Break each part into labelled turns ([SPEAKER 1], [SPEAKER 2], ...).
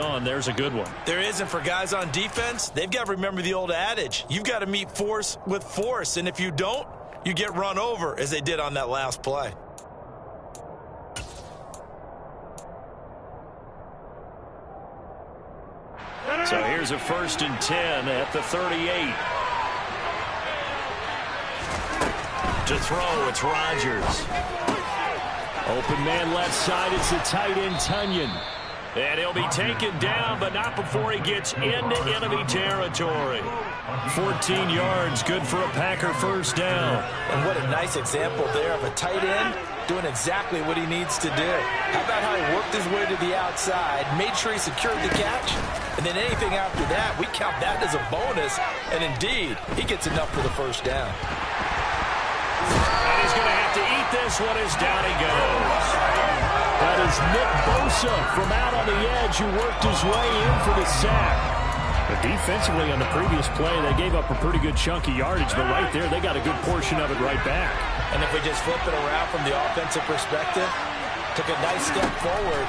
[SPEAKER 1] on. There's a good one.
[SPEAKER 2] There isn't for guys on defense. They've got to remember the old adage. You've got to meet force with force, and if you don't, you get run over, as they did on that last play.
[SPEAKER 1] So here's a 1st and 10 at the 38. To throw, it's Rodgers. Open man left side, it's the tight end Tunyon. And he'll be taken down, but not before he gets into enemy territory. 14 yards, good for a Packer first down.
[SPEAKER 2] And what a nice example there of a tight end doing exactly what he needs to do. How about how he worked his way to the outside, made sure he secured the catch, and then anything after that, we count that as a bonus. And indeed, he gets enough for the first down.
[SPEAKER 1] And he's going to have to eat this one as down he goes. That is Nick Bosa from out on the edge who worked his way in for the sack. But defensively on the previous play, they gave up a pretty good chunk of yardage, but right there, they got a good portion of it right back.
[SPEAKER 2] And if we just flip it around from the offensive perspective, took a nice step forward,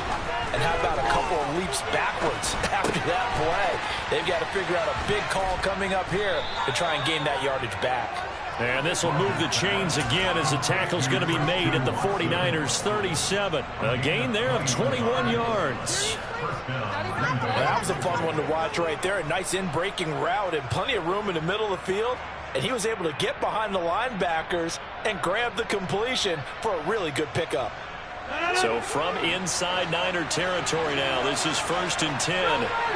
[SPEAKER 2] and how about a couple of leaps backwards after that play? They've got to figure out a big call coming up here to try and gain that yardage back.
[SPEAKER 1] And this will move the chains again as the tackle's going to be made at the 49ers 37. A gain there of 21 yards.
[SPEAKER 2] That was a fun one to watch right there. A nice in-breaking route and plenty of room in the middle of the field. And he was able to get behind the linebackers and grab the completion for a really good pickup.
[SPEAKER 1] So from inside Niner territory now, this is 1st and 10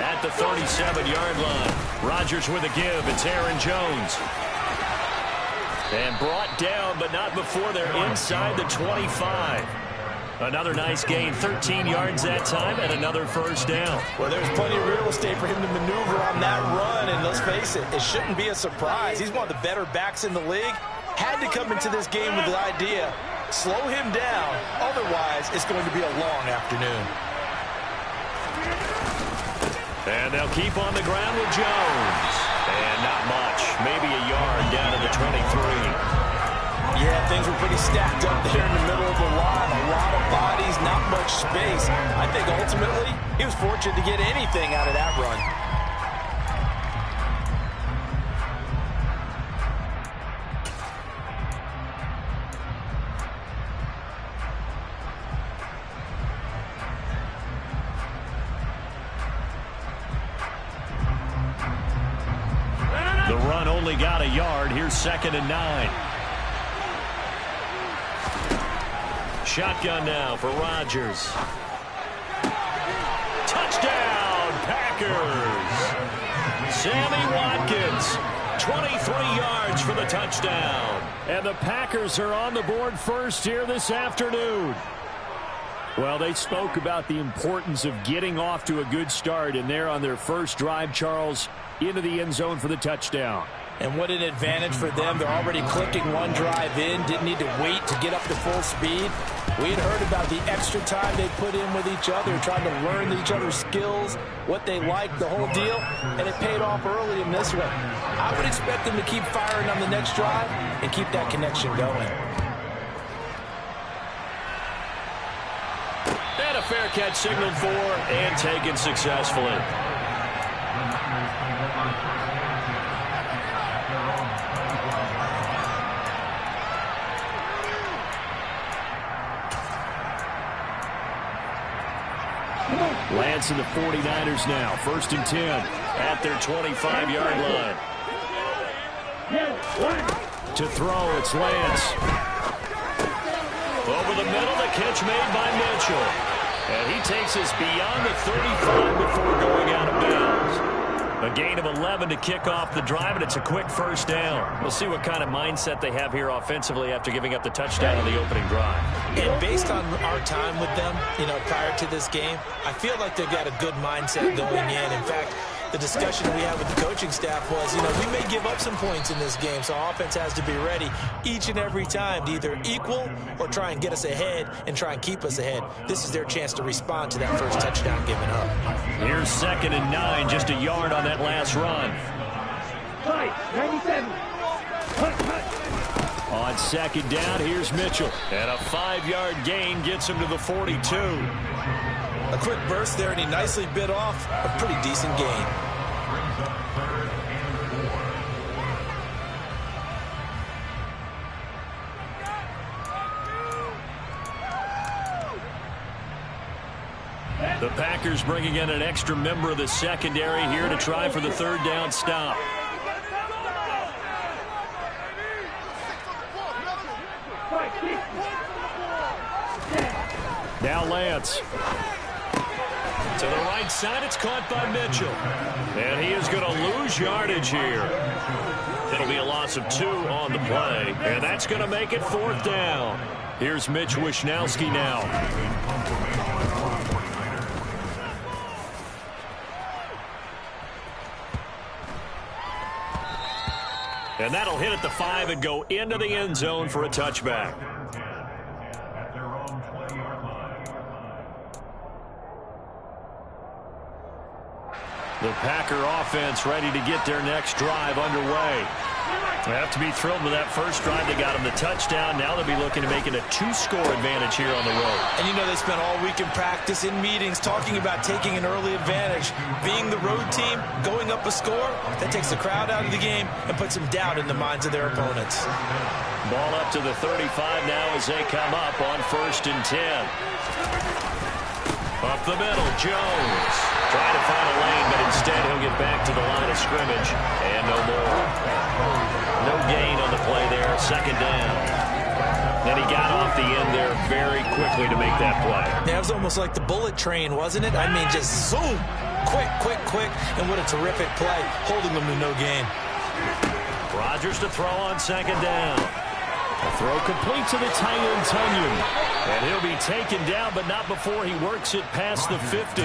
[SPEAKER 1] at the 37-yard line. Rodgers with a give. It's Aaron Jones. And brought down, but not before they're inside the 25. Another nice gain, 13 yards that time, and another first down.
[SPEAKER 2] Well, there's plenty of real estate for him to maneuver on that run, and let's face it, it shouldn't be a surprise. He's one of the better backs in the league. Had to come into this game with the idea, slow him down, otherwise it's going to be a long afternoon.
[SPEAKER 1] And they'll keep on the ground with Jones. And not much, maybe a yard down to the 23.
[SPEAKER 2] Yeah, things were pretty stacked up there in the middle of the line. A lot of bodies, not much space. I think ultimately he was fortunate to get anything out of that run.
[SPEAKER 1] The run only got a yard. Here's 2nd and 9. Shotgun now for Rodgers. Touchdown, Packers. Sammy Watkins, 23 yards for the touchdown. And the Packers are on the board first here this afternoon. Well, they spoke about the importance of getting off to a good start, and they're on their first drive, Charles, into the end zone for the touchdown.
[SPEAKER 2] And what an advantage for them. They're already clicking one drive in, didn't need to wait to get up to full speed. We had heard about the extra time they put in with each other, trying to learn each other's skills, what they liked, the whole deal, and it paid off early in this one. I would expect them to keep firing on the next drive and keep that connection going.
[SPEAKER 1] And a fair catch signaled for and taken successfully. Lance and the 49ers now. 1st and 10 at their 25-yard line. To throw, it's Lance. Over the middle, the catch made by Mitchell. And he takes us beyond the 35 before going out of bounds. A gain of 11 to kick off the drive, and it's a quick first down. We'll see what kind of mindset they have here offensively after giving up the touchdown on the opening drive.
[SPEAKER 2] And based on our time with them, prior to this game, I feel like they've got a good mindset going in. In fact, the discussion we had with the coaching staff was, we may give up some points in this game, so offense has to be ready each and every time to either equal or try and get us ahead and try and keep us ahead. This is their chance to respond to that first touchdown given up.
[SPEAKER 1] Here's 2nd and 9, just a yard on that last run.
[SPEAKER 3] 97.
[SPEAKER 1] On 2nd down, here's Mitchell. And a 5-yard gain gets him to the 42.
[SPEAKER 2] A A quick burst there, and he nicely bit off a pretty decent gain.
[SPEAKER 1] The Packers bringing in an extra member of the secondary here to try for the third down stop. Now Lance. To the right side, it's caught by Mitchell. And he is going to lose yardage here. It'll be a loss of 2 on the play. And that's going to make it 4th down. Here's Mitch Wishnowsky now. And that'll hit at the 5 and go into the end zone for a touchback. The Packer offense ready to get their next drive underway. They have to be thrilled with that first drive. They got them the touchdown. Now they'll be looking to make it a 2-score advantage here on the road.
[SPEAKER 2] And you know they spent all week in practice, in meetings, talking about taking an early advantage. Being the road team, going up a score, that takes the crowd out of the game and puts some doubt in the minds of their opponents.
[SPEAKER 1] Ball up to the 35 now as they come up on 1st and 10. Up the middle, Jones. Trying to find a lane, but instead he'll get back to the line of scrimmage. And no more. No gain on the play there, 2nd down. Then he got off the end there very quickly to make that play.
[SPEAKER 2] Yeah, it was almost like the bullet train, wasn't it? I mean, just zoom. Quick, quick, quick. And what a terrific play, holding them to no gain.
[SPEAKER 1] Rodgers to throw on 2nd down. A throw complete to the tight end, Tunyon. And he'll be taken down, but not before he works it past the 50.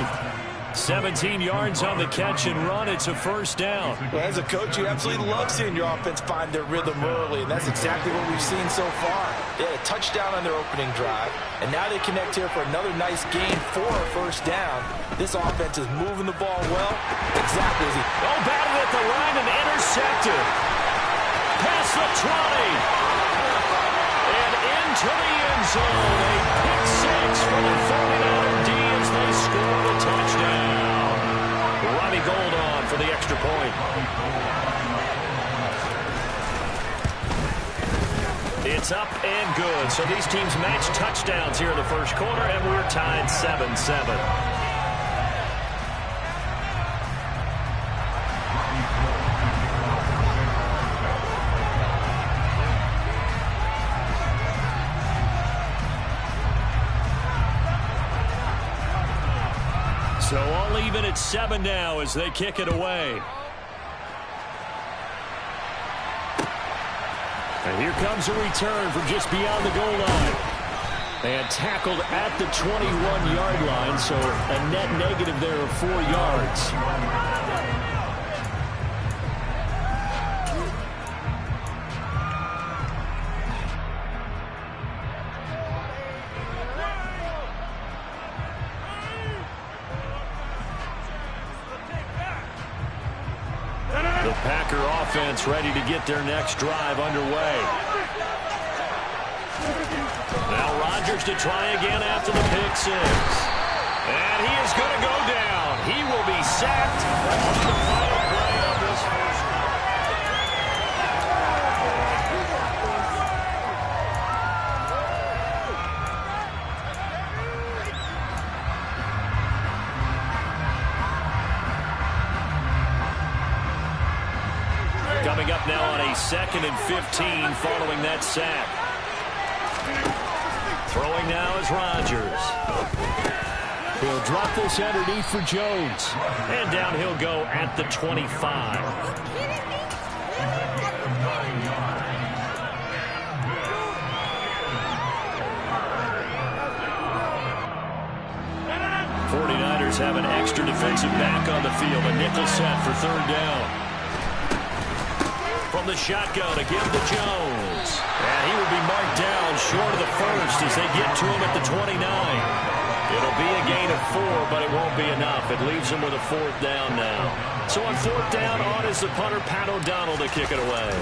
[SPEAKER 1] 17 yards on the catch and run. It's a 1st down.
[SPEAKER 2] Well, as a coach, you absolutely love seeing your offense find their rhythm early, and that's exactly what we've seen so far. They had a touchdown on their opening drive, and now they connect here for another nice gain for a 1st down. This offense is moving the ball well. Exactly as he...
[SPEAKER 1] Oh, batted at the line and intercepted. Past the 20. And into the end zone. A pick 6 for the 49er D as they score the touchdown. Ronnie Gold on for the extra point. It's up and good. So these teams match touchdowns here in the 1st quarter, and we're tied 7-7. So all even at 7 now as they kick it away. And here comes a return from just beyond the goal line. And tackled at the 21-yard line, so a net negative there of 4 yards. The Packer offense ready to get their next drive underway. Now Rodgers to try again after the pick 6. And he is going to go down. He will be sacked on the final play of this first drive. Coming up now on a 2nd and 15 following that sack. Throwing now is Rodgers. He'll drop this underneath for Jones. And down he'll go at the 25. '49ers have an extra defensive back on the field. A nickel set for 3rd down. From the shotgun to give to Jones. And he will be marked down short of the 1st as they get to him at the 29. It'll be a gain of 4, but it won't be enough. It leaves him with a 4th down now. So on 4th down, on is the punter, Pat O'Donnell, to kick it away.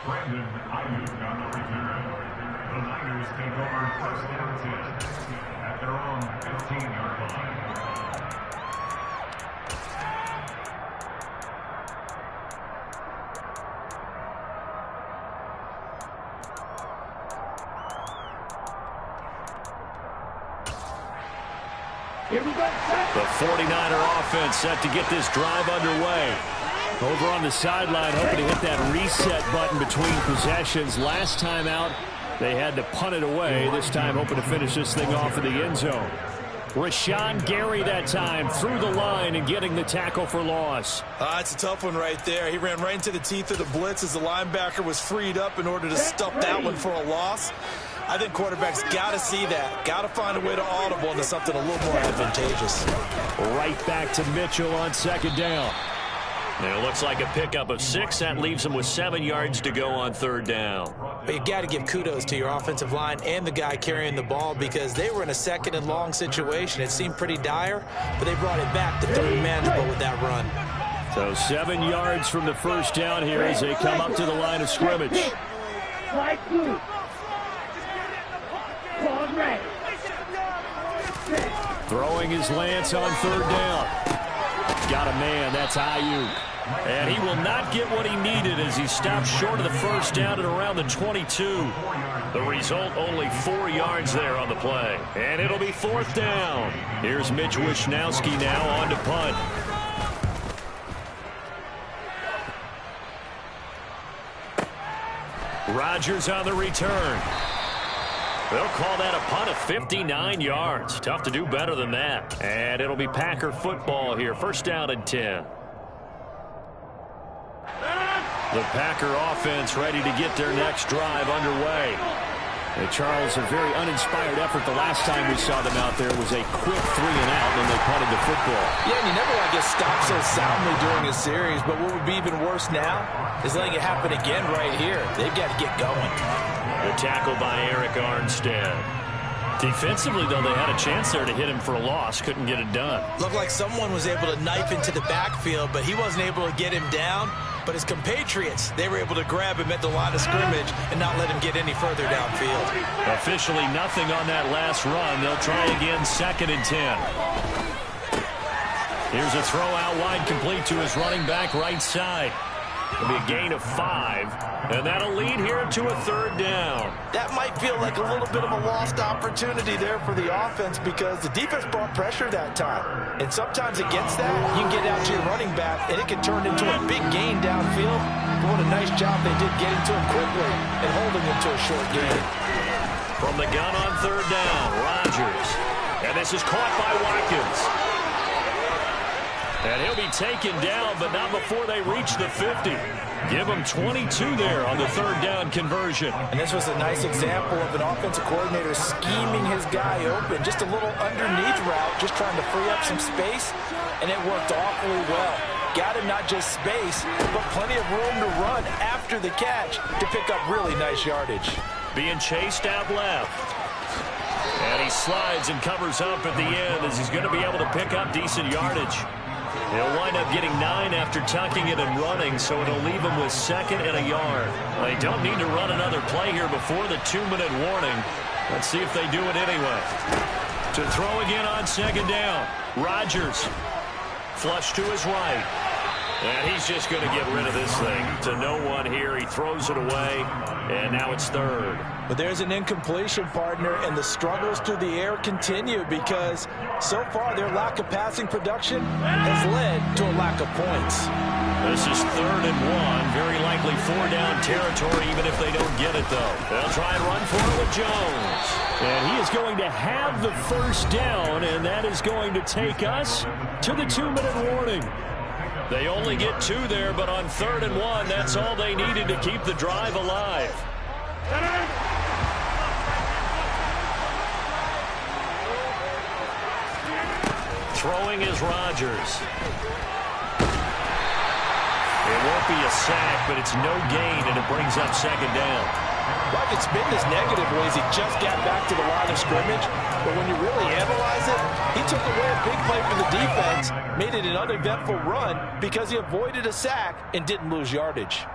[SPEAKER 3] Brandon Ayuk. Niners can go on first down at their own 15-yard line.
[SPEAKER 1] The 49er offense set to get this drive underway. Over on the sideline, hoping to hit that reset button between possessions. Last time out, they had to punt it away. This time, hoping to finish this thing off in the end zone. Rashawn Gary that time through the line and getting the tackle for loss.
[SPEAKER 2] It's a tough one right there. He ran right into the teeth of the blitz as the linebacker was freed up in order to stuff that one for a loss. I think quarterbacks got to see that. Got to find a way to audible into something a little more advantageous.
[SPEAKER 1] Right back to Mitchell on second down. And it looks like a pickup of 6. That leaves him with 7 yards to go on third down.
[SPEAKER 2] But you got to give kudos to your offensive line and the guy carrying the ball because they were in a second and long situation. It seemed pretty dire, but they brought it back to 30 manageable with that run.
[SPEAKER 1] So 7 yards from the first down here as they come up to the line of scrimmage. Throwing his Lance on third down. Got a man, that's Ayuk. And he will not get what he needed as he stopped short of the first down at around the 22. The result, only 4 yards there on the play. And it'll be fourth down. Here's Mitch Wishnowsky now on to punt. Rodgers on the return. They'll call that a punt of 59 yards. Tough to do better than that. And it'll be Packer football here. First down and 10. The Packer offense ready to get their next drive underway. And Charles, a very uninspired effort the last time we saw them out there was a quick 3-and-out when they punted the football.
[SPEAKER 2] Yeah, and you never want to get stopped so soundly during a series, but what would be even worse now is letting it happen again right here. They've got to get going.
[SPEAKER 1] The tackle by Eric Armstead. Defensively, though, they had a chance there to hit him for a loss. Couldn't get it done.
[SPEAKER 2] Looked like someone was able to knife into the backfield, but he wasn't able to get him down. But his compatriots, they were able to grab him at the line of scrimmage and not let him get any further downfield.
[SPEAKER 1] Officially nothing on that last run. They'll try again, second and 10. Here's a throw out wide, complete to his running back right side. It'll be a gain of 5, and that'll lead here to a third down.
[SPEAKER 2] That might feel like a little bit of a lost opportunity there for the offense because the defense brought pressure that time. And sometimes against that, you can get out to your running back, and it can turn into a big gain downfield. But what a nice job they did getting to him quickly and holding him to a short gain.
[SPEAKER 1] From the gun on third down, Rodgers. And this is caught by Watkins. And he'll be taken down, but not before they reach the 50. Give him 22 there on the third down conversion.
[SPEAKER 2] And this was a nice example of an offensive coordinator scheming his guy open. Just a little underneath route, just trying to free up some space, and it worked awfully well. Got him not just space, but plenty of room to run after the catch to pick up really nice yardage.
[SPEAKER 1] Being chased out left. And he slides and covers up at the end as he's going to be able to pick up decent yardage. He'll wind up getting 9 after tucking it and running, so it'll leave him with 2nd and a yard. They don't need to run another play here before the 2-minute warning. Let's see if they do it anyway. To throw again on second down. Rodgers. Flush to his right. And he's just going to get rid of this thing. To no one here. He throws it away. And now it's third.
[SPEAKER 2] But there's an incompletion, partner, and the struggles through the air continue because so far their lack of passing production has led to a lack of points.
[SPEAKER 1] This is 3rd and 1. Very likely 4-down territory even if they don't get it, though. They'll try and run for it with Jones. And he is going to have the first down, and that is going to take us to the 2-minute warning. They only get 2 there, but on 3rd and 1, that's all they needed to keep the drive alive. Throwing is Rodgers. It won't be a sack, but it's no gain, and it brings up 2nd down.
[SPEAKER 2] Well, it's been this negative ways. He just got back to the line of scrimmage. But when you really analyze it, he took away a big play for the defense, made it an uneventful run because he avoided a sack and didn't lose yardage.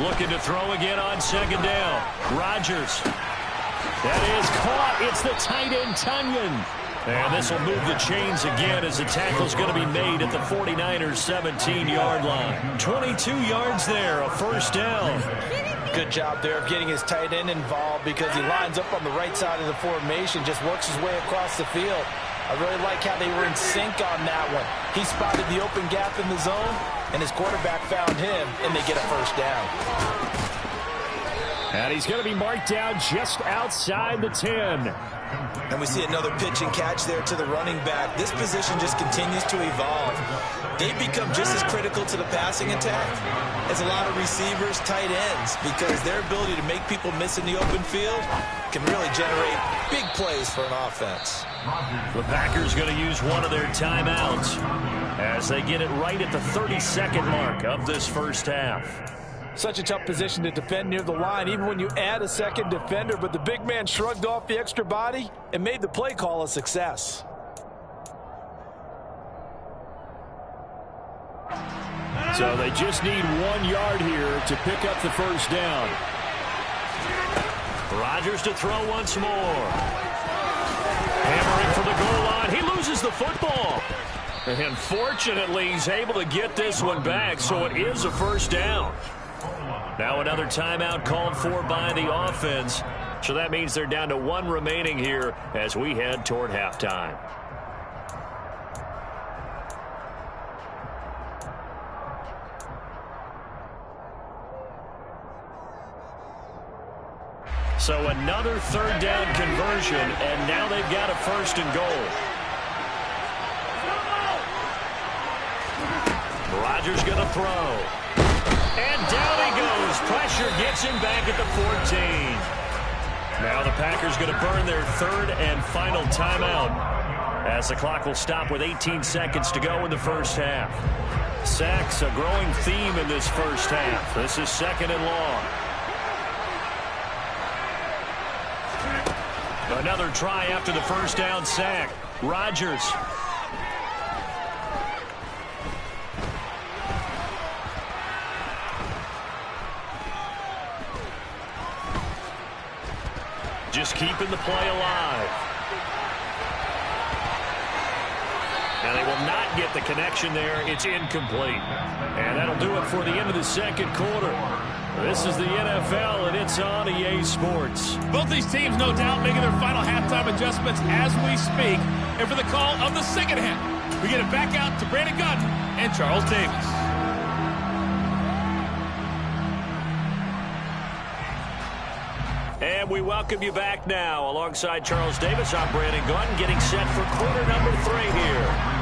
[SPEAKER 1] Looking to throw again on second down. Rodgers. That is caught. It's the tight end, Tunyon. And this will move the chains again as the tackle's going to be made at the 49ers' 17-yard line. 22 yards there, a first down.
[SPEAKER 2] Good job there of getting his tight end involved because he lines up on the right side of the formation, just works his way across the field. I really like how they were in sync on that one. He spotted the open gap in the zone, and his quarterback found him, and they get a first down.
[SPEAKER 1] And he's going to be marked down just outside the 10.
[SPEAKER 2] And we see another pitch and catch there to the running back. This position just continues to evolve. They become just as critical to the passing attack as a lot of receivers, tight ends, because their ability to make people miss in the open field can really generate big plays for an offense.
[SPEAKER 1] The Packers going to use one of their timeouts as they get it right at the 32nd mark of this first half.
[SPEAKER 4] Such a tough position to defend near the line, even when you add a second defender, but the big man shrugged off the extra body and made the play call a success.
[SPEAKER 1] So they just need 1 yard here to pick up the first down. Rodgers to throw once more. Hammering for the goal line. He loses the football. And fortunately, he's able to get this one back, so it is a first down. Now another timeout called for by the offense. So that means they're down to 1 remaining here as we head toward halftime. So another third down conversion, and now they've got a first and goal. Rodgers going to throw. And down he goes. Pressure gets him back at the 14. Now the Packers going to burn their third and final timeout as the clock will stop with 18 seconds to go in the first half. Sacks, a growing theme in this first half. This is second and long. Another try after the first down sack. Rodgers. Just keeping the play alive. And they will not get the connection there. It's incomplete. And that'll do it for the end of the second quarter. This is the NFL, and it's on EA Sports.
[SPEAKER 5] Both these teams, no doubt, making their final halftime adjustments as we speak. And for the call of the second half, we get it back out to Brandon Gaudin and Charles Davis.
[SPEAKER 1] And we welcome you back now. Alongside Charles Davis, I'm Brandon Gaudin, getting set for quarter number 3 here.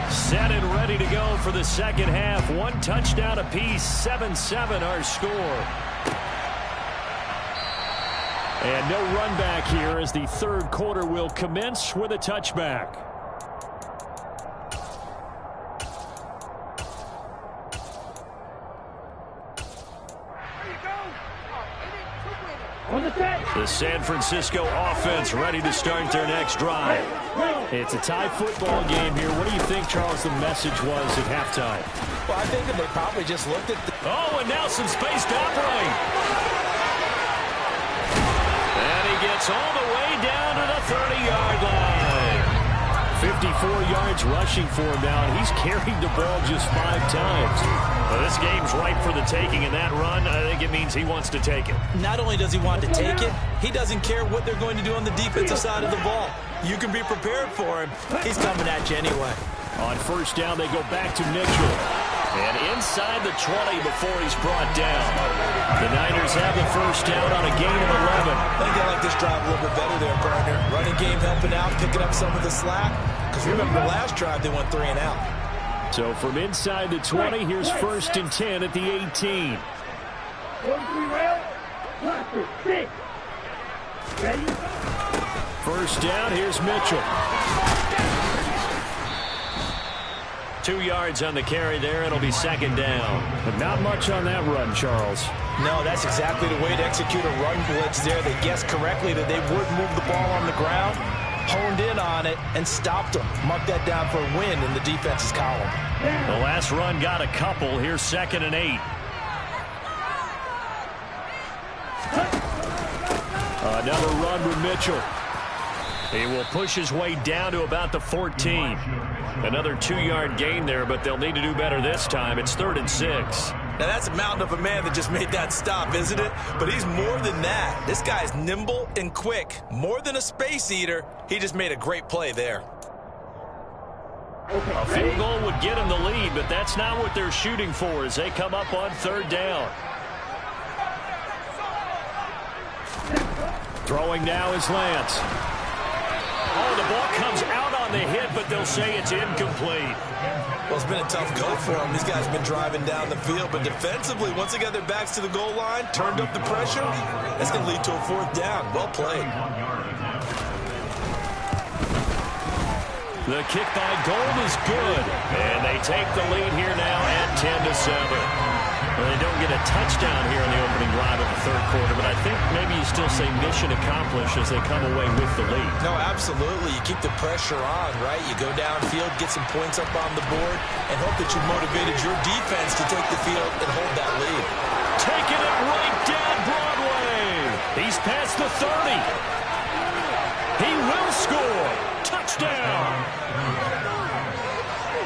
[SPEAKER 1] Set and ready to go for the second half. 1 touchdown apiece, 7-7 our score. And no run back here as the third quarter will commence with a touchback. The San Francisco offense ready to start their next drive. It's a tie football game here. What do you think, Charles, the message was at halftime?
[SPEAKER 2] Well, I think that they probably just looked at the...
[SPEAKER 1] Oh, and now some space to operate. And he gets all the way down to the 30-yard line. 54 yards rushing for him now, and he's carried the ball just 5 times. Well, this game's ripe for the taking, and that run, I think it means he wants to take it.
[SPEAKER 2] Not only does he want to take it, he doesn't care what they're going to do on the defensive side of the ball. You can be prepared for him. He's coming at you anyway.
[SPEAKER 1] On first down, they go back to Mitchell. And inside the 20 before he's brought down. The Niners have the first down on a gain of 11.
[SPEAKER 2] I think I like this drive a little bit better there, partner. Running game helping out, picking up some of the slack. Because remember the last drive, they went 3 and out.
[SPEAKER 1] So from inside the 20, here's first and 10 at the 18. First down, here's Mitchell. 2 yards on the carry there. It'll be second down. But not much on that run, Charles.
[SPEAKER 2] No, that's exactly the way to execute a run blitz there. They guessed correctly that they would move the ball on the ground, honed in on it, and stopped them. Mark that down for a win in the defense's column.
[SPEAKER 1] The last run got a couple. Here's second and 8. Another run with Mitchell. He will push his way down to about the 14. Another 2-yard gain there, but they'll need to do better this time. It's 3rd and 6.
[SPEAKER 2] Now, that's a mountain of a man that just made that stop, isn't it? But he's more than that. This guy's nimble and quick. More than a space eater. He just made a great play there.
[SPEAKER 1] A field goal would get him the lead, but that's not what they're shooting for as they come up on 3rd down. Throwing now is Lance. Oh, the ball comes out on the hit, but they'll say it's incomplete.
[SPEAKER 2] Well, it's been a tough go for them. These guys have been driving down the field, but defensively, once they got their backs to the goal line, turned up the pressure, that's going to lead to a 4th down. Well played.
[SPEAKER 1] The kick by Gold is good, and they take the lead here now at 10-7. Well, they don't get a touchdown here in the opening drive of the 3rd quarter, but I think maybe you still say mission accomplished as they come away with the lead.
[SPEAKER 2] No, absolutely. You keep the pressure on, right? You go downfield, get some points up on the board, and hope that you motivated your defense to take the field and hold that lead.
[SPEAKER 1] Taking it right down Broadway. He's past the 30. He will score. Touchdown.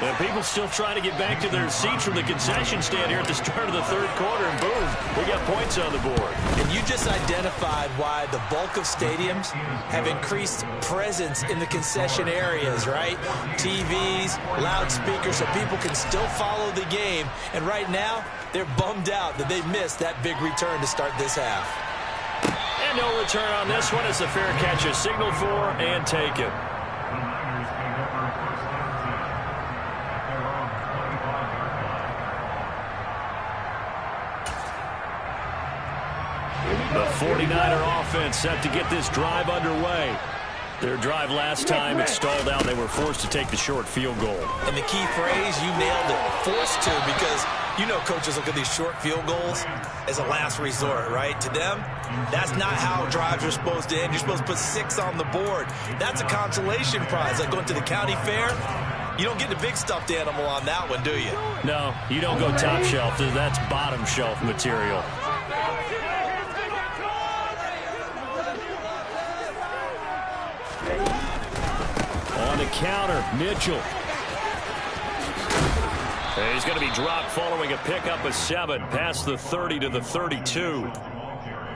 [SPEAKER 1] And people still trying to get back to their seats from the concession stand here at the start of the 3rd quarter, and boom, we got points on the board.
[SPEAKER 2] And you just identified why the bulk of stadiums have increased presence in the concession areas, right? TVs, loudspeakers, so people can still follow the game. And right now, they're bummed out that they missed that big return to start this half.
[SPEAKER 1] And no return on this one as the fair catch is signaled for and taken. The 49er offense set to get this drive underway. Their drive last time, it stalled out. They were forced to take the short field goal.
[SPEAKER 2] And the key phrase, you nailed it, forced to, because you know coaches look at these short field goals as a last resort, right? To them, that's not how drives are supposed to end. You're supposed to put 6 on the board. That's a consolation prize, like going to the county fair. You don't get the big stuffed animal on that one, do you?
[SPEAKER 1] No, you don't go top shelf. That's bottom shelf material. On the counter, Mitchell. He's going to be dropped following a pickup of 7 past the 30 to the 32.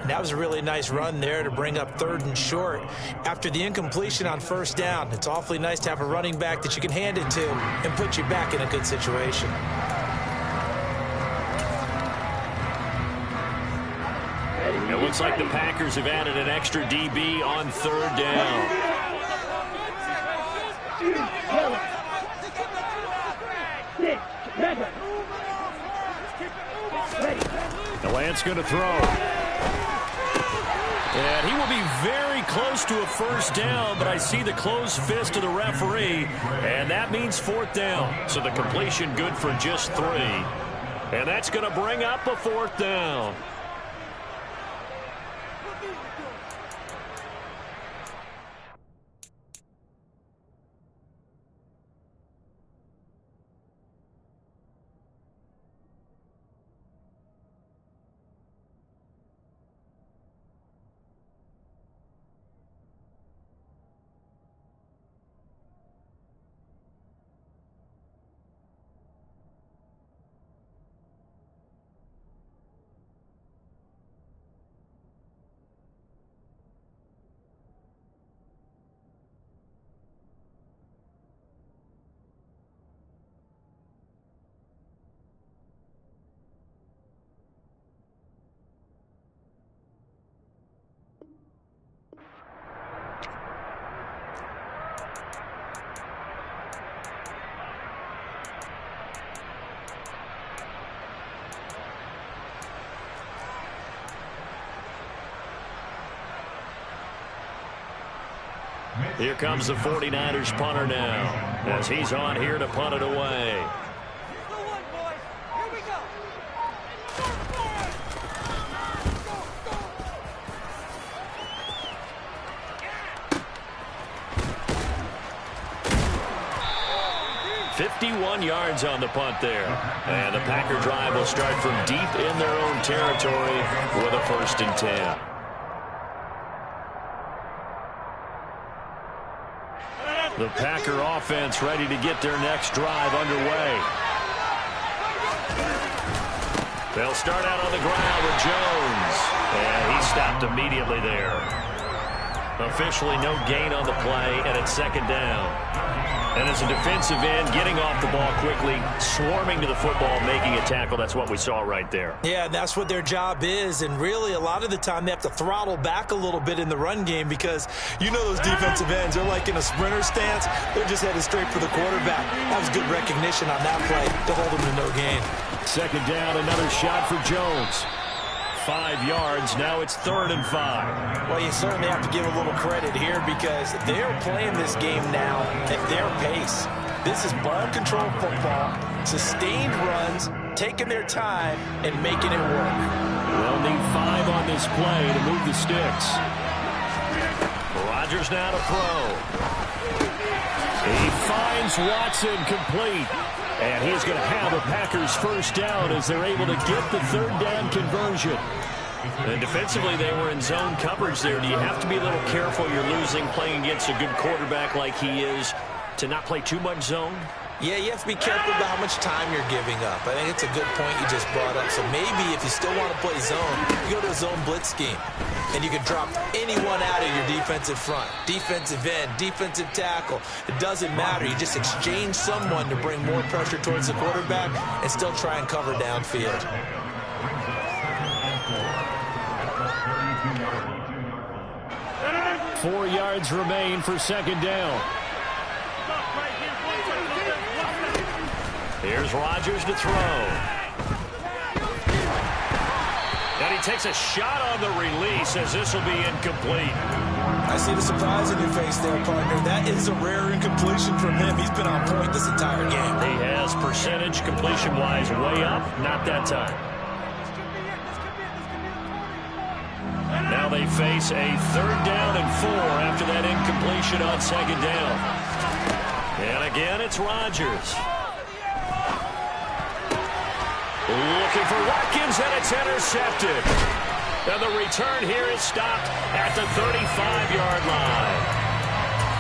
[SPEAKER 2] That was a really nice run there to bring up 3rd and short. After the incompletion on 1st down, it's awfully nice to have a running back that you can hand it to and put you back in a good situation.
[SPEAKER 1] It looks like the Packers have added an extra DB on 3rd down. The Lance going to throw. And he will be very close to a 1st down, but I see the closed fist of the referee, and that means 4th down. So the completion good for just 3. And that's going to bring up a 4th down. Here comes the 49ers punter now, as he's on here to punt it away. "51 yards on the punt there. And the Packer drive will start from deep in their own territory with a 1st and 10. The Packer offense ready to get their next drive underway. They'll start out on the ground with Jones. And he stopped immediately there. Officially no gain on the play, and it's second down. And as a defensive end, getting off the ball quickly, swarming to the football, making a tackle. That's what we saw right there.
[SPEAKER 2] Yeah, that's what their job is. And really, a lot of the time, they have to throttle back a little bit in the run game because you know those defensive ends, they're like in a sprinter stance. They're just headed straight for the quarterback. That was good recognition on that play to hold them to no gain.
[SPEAKER 1] Second down, another shot for Jones. 5 yards. Now it's 3rd and 5.
[SPEAKER 4] Well, you certainly have to give a little credit here because they're playing this game now at their pace. This is ball control football, sustained runs, taking their time, and making it work.
[SPEAKER 1] They'll need 5 on this play to move the sticks. Rodgers now to throw. He finds Watson complete. And he's going to have a Packers first down as they're able to get the 3rd down conversion. And defensively, they were in zone coverage there. Do you have to be a little careful? You're losing playing against a good quarterback like he is to not play too much zone?
[SPEAKER 2] Yeah, you have to be careful about how much time you're giving up. I think it's a good point you just brought up. So maybe if you still want to play zone, you go to a zone blitz scheme. And you can drop anyone out of your defensive front. Defensive end, defensive tackle. It doesn't matter. You just exchange someone to bring more pressure towards the quarterback and still try and cover downfield.
[SPEAKER 1] Four yards remain for second down. Here's Rodgers to throw. And he takes a shot on the release as this will be incomplete.
[SPEAKER 2] I see the surprise in your face there, partner. That is a rare incompletion from him. He's been on point this entire game.
[SPEAKER 1] He has percentage completion-wise way up. Not that time. Now they face a 3rd down and 4 after that incompletion on second down. And again, it's Rodgers. Looking for Watkins, and it's intercepted. And the return here is stopped at the 35-yard line.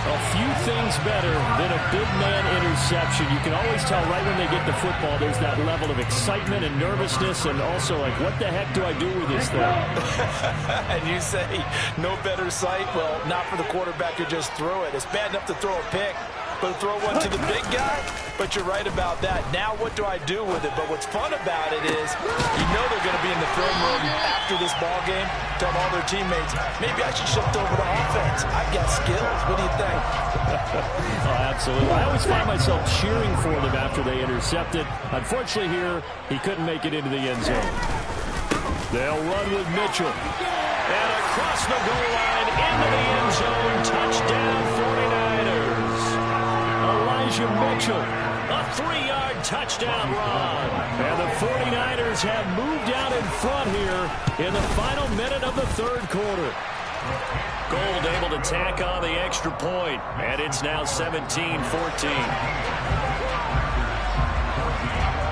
[SPEAKER 1] A few things better than a big man interception. You can always tell right when they get the football, there's that level of excitement and nervousness, and also like, what the heck do I do with this thing?
[SPEAKER 4] And you say, no better sight? Well, not for the quarterback who just threw it. It's bad enough to throw a pick, but to throw one to the big guy? But you're right about that. Now what do I do with it? But what's fun about it is you know they're going to be in the film room after this ball game, telling all their teammates, maybe I should shift over to offense. I've got skills. What do you think?
[SPEAKER 1] Oh, absolutely. I always find myself cheering for them after they intercept it. Unfortunately here, he couldn't make it into the end zone. They'll run with Mitchell. And across the goal line into the end zone. Touchdown 49ers. Elijah Mitchell. A 3-yard touchdown run. And the 49ers have moved out in front here in the final minute of the 3rd quarter. Gold able to tack on the extra point. And it's now 17-14.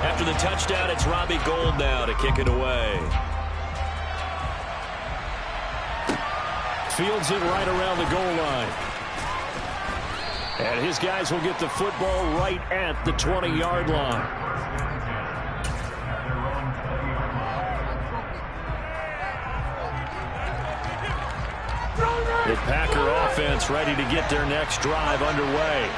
[SPEAKER 1] After the touchdown, it's Robbie Gould now to kick it away. Fields it right around the goal line. And his guys will get the football right at the 20-yard line. The Packer offense ready to get their next drive underway.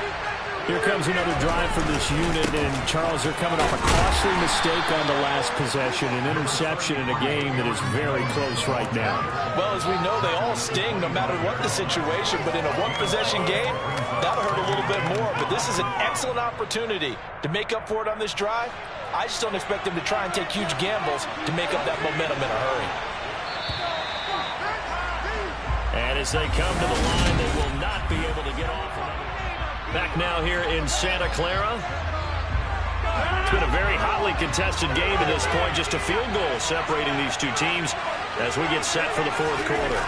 [SPEAKER 1] Here comes another drive from this unit, and Charles, they're coming off a costly mistake on the last possession, an interception in a game that is very close right now.
[SPEAKER 4] Well, as we know, they all sting no matter what the situation, but in a one-possession game, that'll hurt a little bit more. But this is an excellent opportunity to make up for it on this drive. I just don't expect them to try and take huge gambles to make up that momentum in a hurry.
[SPEAKER 1] And as they come to the line, they will not be able to get off. Back now here in Santa Clara. It's been a very hotly contested game at this point. Just a field goal separating these two teams as we get set for the 4th quarter.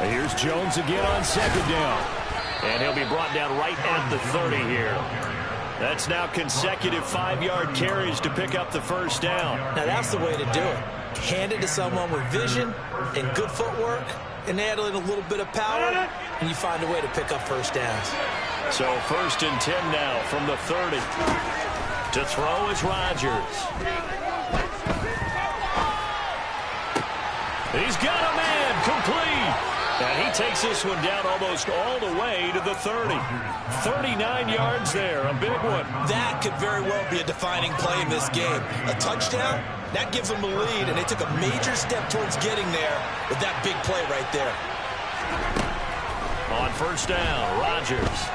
[SPEAKER 1] And here's Jones again on second down. And he'll be brought down right at the 30 here. That's now consecutive 5-yard carries to pick up the first down.
[SPEAKER 2] Now that's the way to do it. Hand it to someone with vision and good footwork, and add in a little bit of power, and you find a way to pick up first downs.
[SPEAKER 1] So 1st and 10 now from the 30. To throw is Rodgers. He's got a man, complete. And he takes this one down almost all the way to the 30. 39 yards there, a big one.
[SPEAKER 2] That could very well be a defining play in this game. A touchdown, that gives them a lead, and they took a major step towards getting there with that big play right there.
[SPEAKER 1] On 1st down, Rodgers.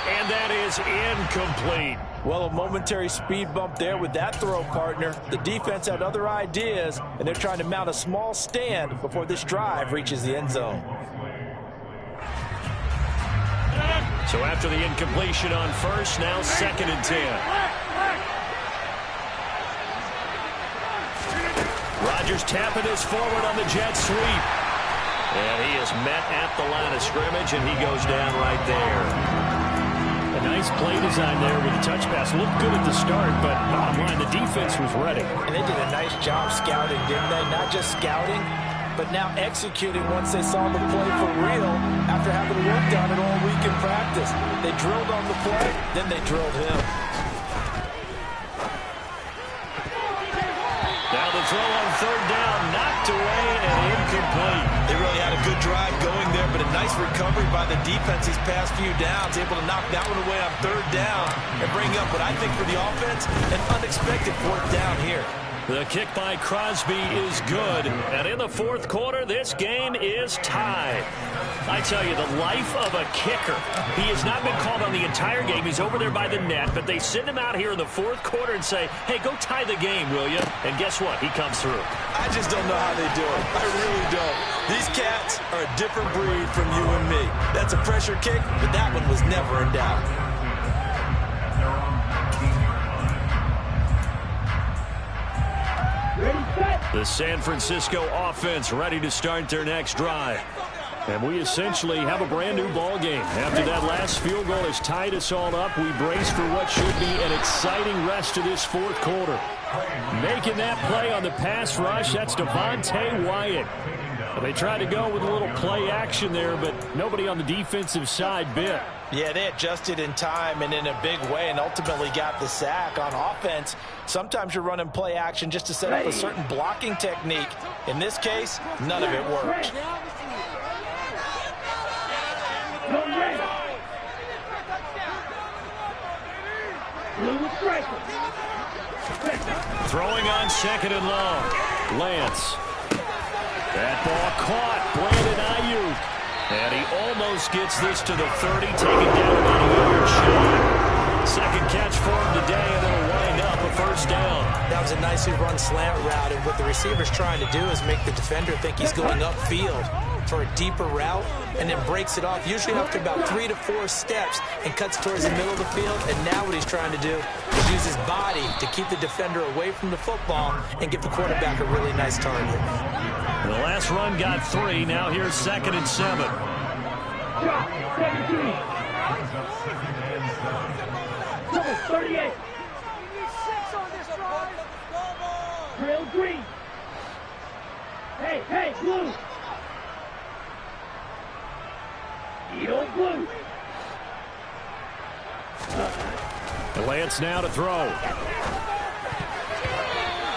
[SPEAKER 1] And that is incomplete.
[SPEAKER 4] Well, a momentary speed bump there with that throw, partner. The defense had other ideas, and they're trying to mount a small stand before this drive reaches the end zone.
[SPEAKER 1] So after the incompletion on 1st, now 2nd and 10. Rodgers tapping this forward on the jet sweep. And he is met at the line of scrimmage, and he goes down right there.
[SPEAKER 5] A nice play design there with the touch pass. Looked good at the start, but bottom line, the defense was ready.
[SPEAKER 4] And they did a nice job scouting, didn't they? Not just scouting, but now executing once they saw the play for real after having worked on it all week in practice. They drilled on the play, then they drilled him.
[SPEAKER 1] Now the throw on 3rd down, knocked away and incomplete.
[SPEAKER 2] They really had a good drive going there, but a nice recovery by the defense these past few downs, able to knock that one away on 3rd down and bring up what I think for the offense, an unexpected 4th down here.
[SPEAKER 1] The kick by Crosby is good, and in the 4th quarter, this game is tied. I tell you, the life of a kicker. He has not been called on the entire game. He's over there by the net, but they send him out here in the 4th quarter and say, hey, go tie the game, will you? And guess what? He comes through.
[SPEAKER 2] I just don't know how they do it. I really don't. These cats are a different breed from you and me. That's a pressure kick, but that one was never in doubt.
[SPEAKER 1] The San Francisco offense ready to start their next drive. And we essentially have a brand new ball game. After that last field goal has tied us all up, we brace for what should be an exciting rest of this 4th quarter. Making that play on the pass rush, that's Devontae Wyatt. They tried to go with a little play action there, but nobody on the defensive side bit.
[SPEAKER 4] Yeah, they adjusted in time and in a big way and ultimately got the sack. On offense, sometimes you're running play action just to set up a certain blocking technique. In this case, none of it worked.
[SPEAKER 1] Throwing on 2nd and long. Lance. That ball caught. Brandon Ayuk. And he almost gets this to the 30, taken down about a yard short. 2nd catch for him today, and it'll wind up a 1st down.
[SPEAKER 2] That was a nicely run slant route, and what the receiver's trying to do is make the defender think he's going upfield for a deeper route, and then breaks it off, usually after about 3 to 4 steps, and cuts towards the middle of the field. And now what he's trying to do is use his body to keep the defender away from the football and give the quarterback a really nice target.
[SPEAKER 1] The last run got 3. Now here's 2nd and 7.
[SPEAKER 6] Drop, 17. 38. Trail green. Hey, blue. Eagle blue.
[SPEAKER 1] Lance now to throw.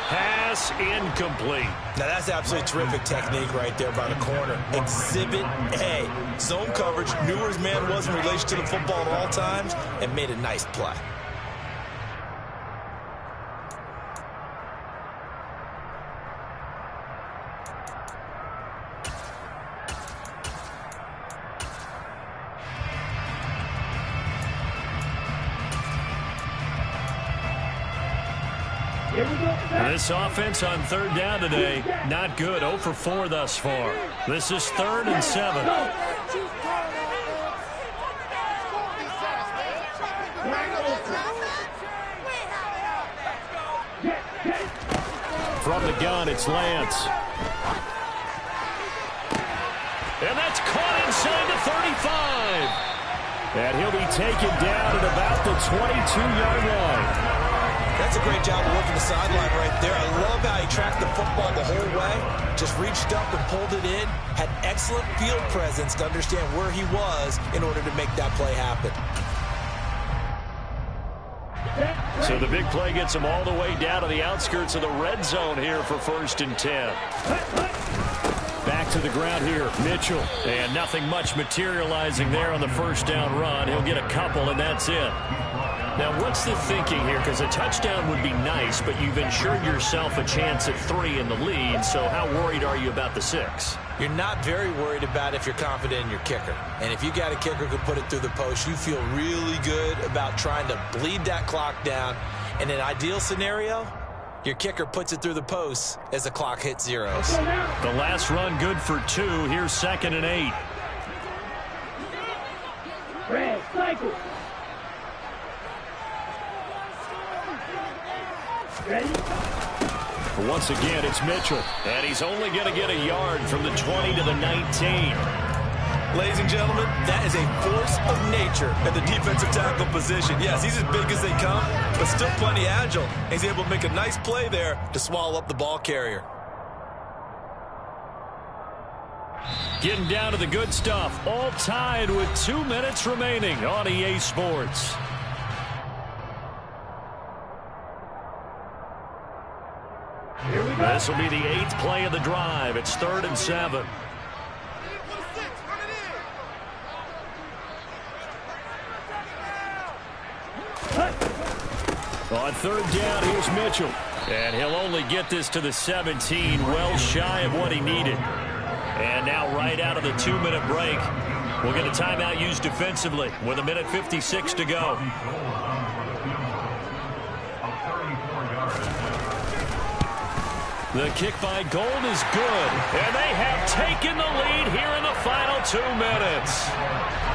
[SPEAKER 1] Pass incomplete.
[SPEAKER 2] Now that's absolutely terrific technique right there by the corner. Exhibit A. Zone coverage, knew where his man was in relation to the football at all times, and made a nice play.
[SPEAKER 1] This offense on 3rd down today, not good. 0 for 4 thus far. This is 3rd and 7. From the gun, it's Lance. And that's caught inside the 35. And he'll be taken down at about the 22-yard line.
[SPEAKER 2] That's a great job of working the sideline right there. I love how he tracked the football the whole way. Just reached up and pulled it in. Had excellent field presence to understand where he was in order to make that play happen.
[SPEAKER 1] So the big play gets him all the way down to the outskirts of the red zone here for 1st and 10. Back to the ground here, Mitchell. And nothing much materializing there on the first down run. He'll get a couple, and that's it. Now, what's the thinking here? Because a touchdown would be nice, but you've ensured yourself a chance at 3 in the lead, so how worried are you about the 6?
[SPEAKER 2] You're not very worried about if you're confident in your kicker. And if you got a kicker who can put it through the post, you feel really good about trying to bleed that clock down. In an ideal scenario, your kicker puts it through the post as the clock hits zeros.
[SPEAKER 1] The last run good for 2. Here's 2nd and 8.
[SPEAKER 6] Red, cycle. Ready?
[SPEAKER 1] Once again, it's Mitchell. And he's only going to get a yard from the 20 to the 19.
[SPEAKER 2] Ladies and gentlemen, that is a force of nature at the defensive tackle position. Yes, he's as big as they come, but still plenty agile. He's able to make a nice play there to swallow up the ball carrier.
[SPEAKER 1] Getting down to the good stuff. All tied with 2 minutes remaining on EA Sports. This will be the 8th play of the drive. It's 3rd and 7. On 3rd down, here's Mitchell. And he'll only get this to the 17, well shy of what he needed. And now right out of the 2-minute break, we'll get a timeout used defensively with 1:56 to go. The kick by Gold is good, and they have taken the lead here in the final 2 minutes.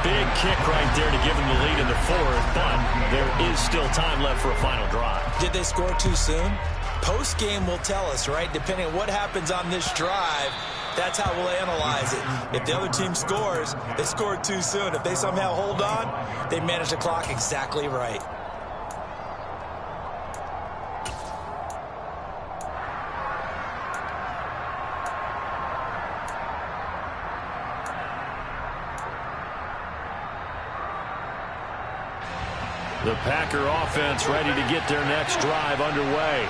[SPEAKER 1] Big kick right there to give them the lead in the 4th, but there is still time left for a final drive.
[SPEAKER 2] Did they score too soon? Post-game will tell us, right? Depending on what happens on this drive, that's how we'll analyze it. If the other team scores, they scored too soon. If they somehow hold on, they manage the clock exactly right.
[SPEAKER 1] The Packer offense ready to get their next drive underway.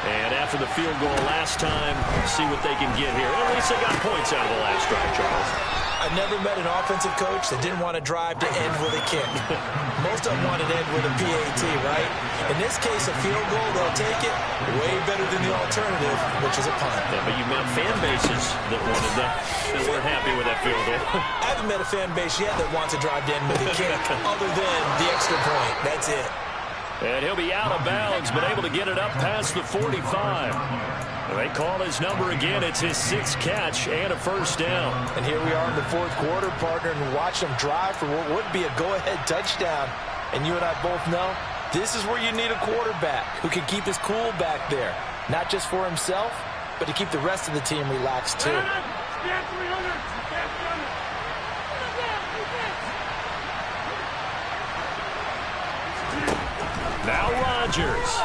[SPEAKER 1] And after the field goal last time, see what they can get here. At least they got points out of the last drive, Charles.
[SPEAKER 2] I've never met an offensive coach that didn't want to drive to end with a kick. Most of them want to end with a PAT, right? In this case, a field goal, they'll take it way better than the alternative, which is a punt.
[SPEAKER 1] Yeah, but you met fan bases that wanted that weren't happy with that field goal.
[SPEAKER 2] I haven't met a fan base yet that wants to drive to end with a kick other than the extra point. That's it.
[SPEAKER 1] And he'll be out of bounds, but able to get it up past the 45. They call his number again. It's his 6th catch and a 1st down.
[SPEAKER 2] And here we are in the 4th quarter, partner, and watch him drive for what would be a go-ahead touchdown. And you and I both know this is where you need a quarterback who can keep his cool back there. Not just for himself, but to keep the rest of the team relaxed too.
[SPEAKER 1] Now Rodgers.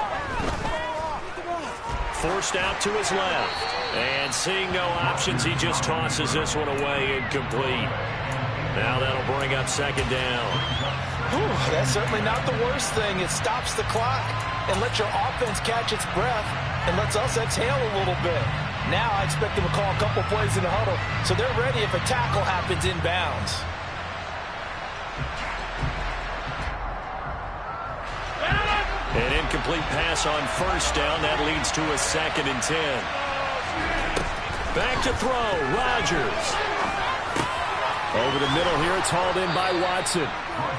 [SPEAKER 1] Forced out to his left. And seeing no options, he just tosses this one away incomplete. Now that'll bring up 2nd down.
[SPEAKER 2] Whew, that's certainly not the worst thing. It stops the clock and lets your offense catch its breath and lets us exhale a little bit. Now I expect them to call a couple plays in the huddle so they're ready if a tackle happens inbounds.
[SPEAKER 1] An incomplete pass on 1st down. That leads to a 2nd and 10. Back to throw. Rodgers. Over the middle here. It's hauled in by Watson.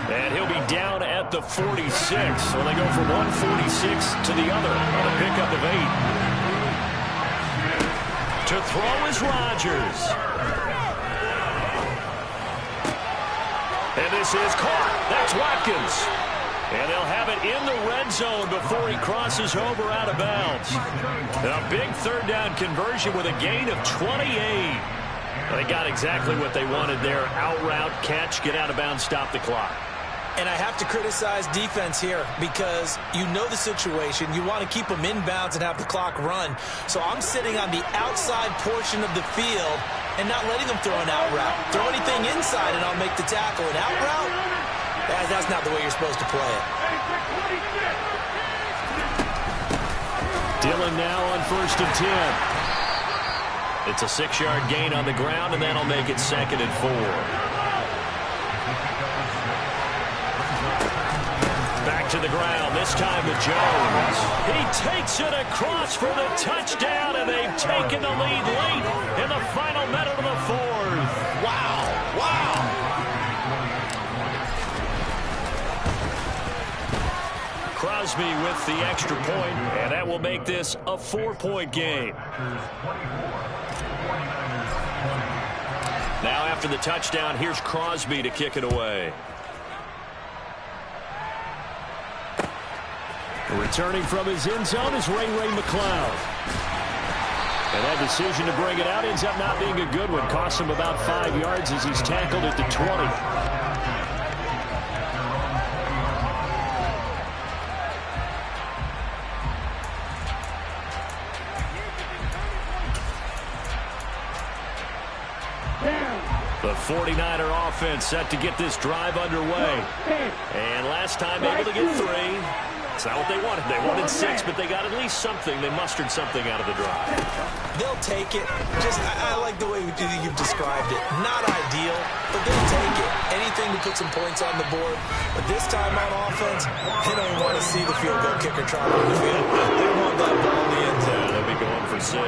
[SPEAKER 1] And he'll be down at the 46. So they go from 146 to the other on a pickup of 8. To throw is Rodgers. And this is caught. That's Watkins. And they'll have it in the red zone before he crosses over out of bounds. A big 3rd down conversion with a gain of 28. They got exactly what they wanted there. Out route, catch, get out of bounds, stop the clock.
[SPEAKER 2] And I have to criticize defense here because you know the situation. You want to keep them inbounds and have the clock run. So I'm sitting on the outside portion of the field and not letting them throw an out route. Throw anything inside and I'll make the tackle. An out route? That's not the way you're supposed to play it.
[SPEAKER 1] Dillon now on 1st and 10. It's a 6-yard gain on the ground, and that'll make it 2nd and 4. Back to the ground, this time to Jones. He takes it across for the touchdown, and they've taken the lead late in the final minute of the 4th.
[SPEAKER 2] Wow.
[SPEAKER 1] Crosby with the extra point, and that will make this a 4-point game. Now after the touchdown, here's Crosby to kick it away. Returning from his end zone is Ray McCloud. And that decision to bring it out ends up not being a good one. Costs him about 5 yards as he's tackled at the 20. The 49er offense set to get this drive underway. And last time able to get 3. It's not what they wanted. They wanted 6, but they got at least something. They mustered something out of the drive.
[SPEAKER 2] They'll take it. I like the way you've described it. Not ideal, but they'll take it. Anything to put some points on the board. But this time on offense, they don't want to see the field goal kicker trotting on the field. They want that ball in the end zone.
[SPEAKER 1] They'll be going for 6.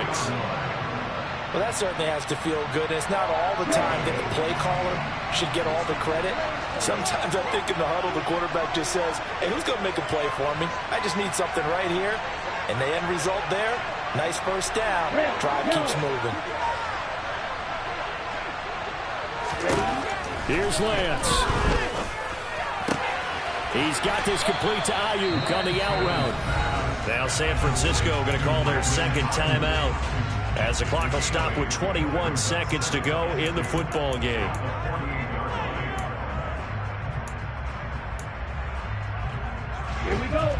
[SPEAKER 4] Well, that certainly has to feel good. And it's not all the time that the play caller should get all the credit. Sometimes I think in the huddle, the quarterback just says, hey, who's going to make a play for me? I just need something right here. And the end result there, nice first down. Drive keeps moving.
[SPEAKER 1] Here's Lance. He's got this complete to Ayuk on the out route. Now San Francisco going to call their 2nd timeout, as the clock will stop with 21 seconds to go in the football game.
[SPEAKER 6] Here we go.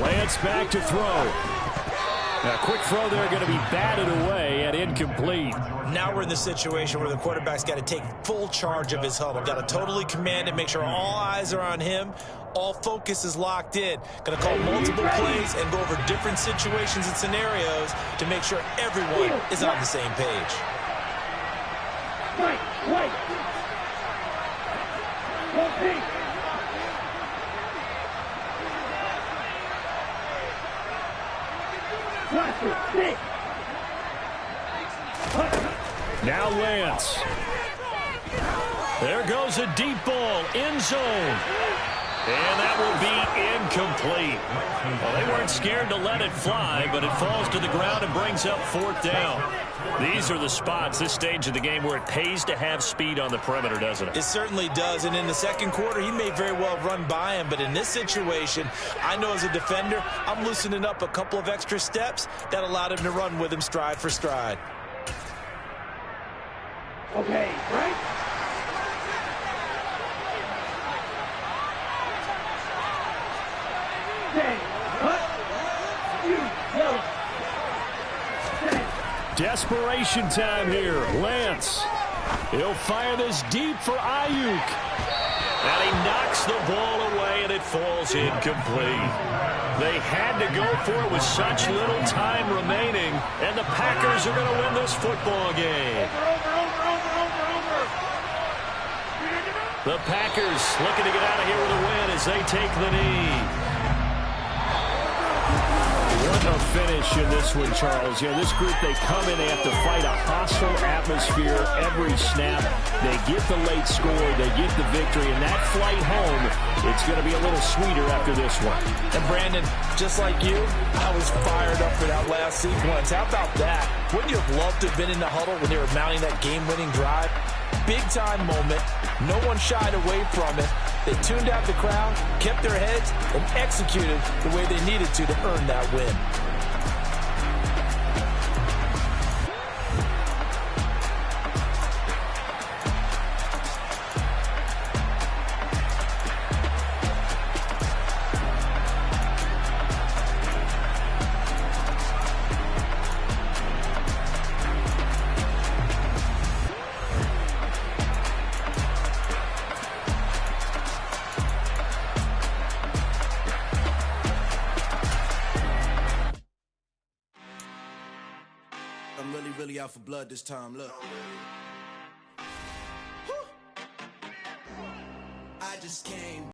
[SPEAKER 1] Lance back to throw. A quick throw there going to be batted away and incomplete.
[SPEAKER 2] Now we're in the situation where the quarterback's got to take full charge of his huddle. Got to totally command it, make sure all eyes are on him. All focus is locked in. Going to call multiple plays and go over different situations and scenarios to make sure everyone is on the same page.
[SPEAKER 6] Right.
[SPEAKER 1] Now Lance. There goes a deep ball, end zone. And that will be incomplete. Well, they weren't scared to let it fly, but it falls to the ground and brings up 4th down. These are the spots, this stage of the game, where it pays to have speed on the perimeter, doesn't it?
[SPEAKER 2] It certainly does, and in the second quarter, he may very well run by him, but in this situation, I know as a defender, I'm loosening up a couple of extra steps that allowed him to run with him stride for stride.
[SPEAKER 6] Okay, right?
[SPEAKER 1] Desperation time here. Lance. He'll fire this deep for Ayuk. And he knocks the ball away, and it falls incomplete. They had to go for it with such little time remaining, and the Packers are going to win this football game. The Packers looking to get out of here with a win as they take the knee. What a finish in this one, Charles. You know, this group, they come in, they have to fight a hostile atmosphere every snap. They get the late score, they get the victory, and that flight home, it's going to be a little sweeter after this one.
[SPEAKER 4] And Brandon, just like you, I was fired up for that last sequence. How about that? Wouldn't you have loved to have been in the huddle when they were mounting that game-winning drive? big-time moment. No one shied away from it. They tuned out the crowd, kept their heads, and executed the way they needed to earn that win.
[SPEAKER 7] I'm really out for blood this time, look. I just came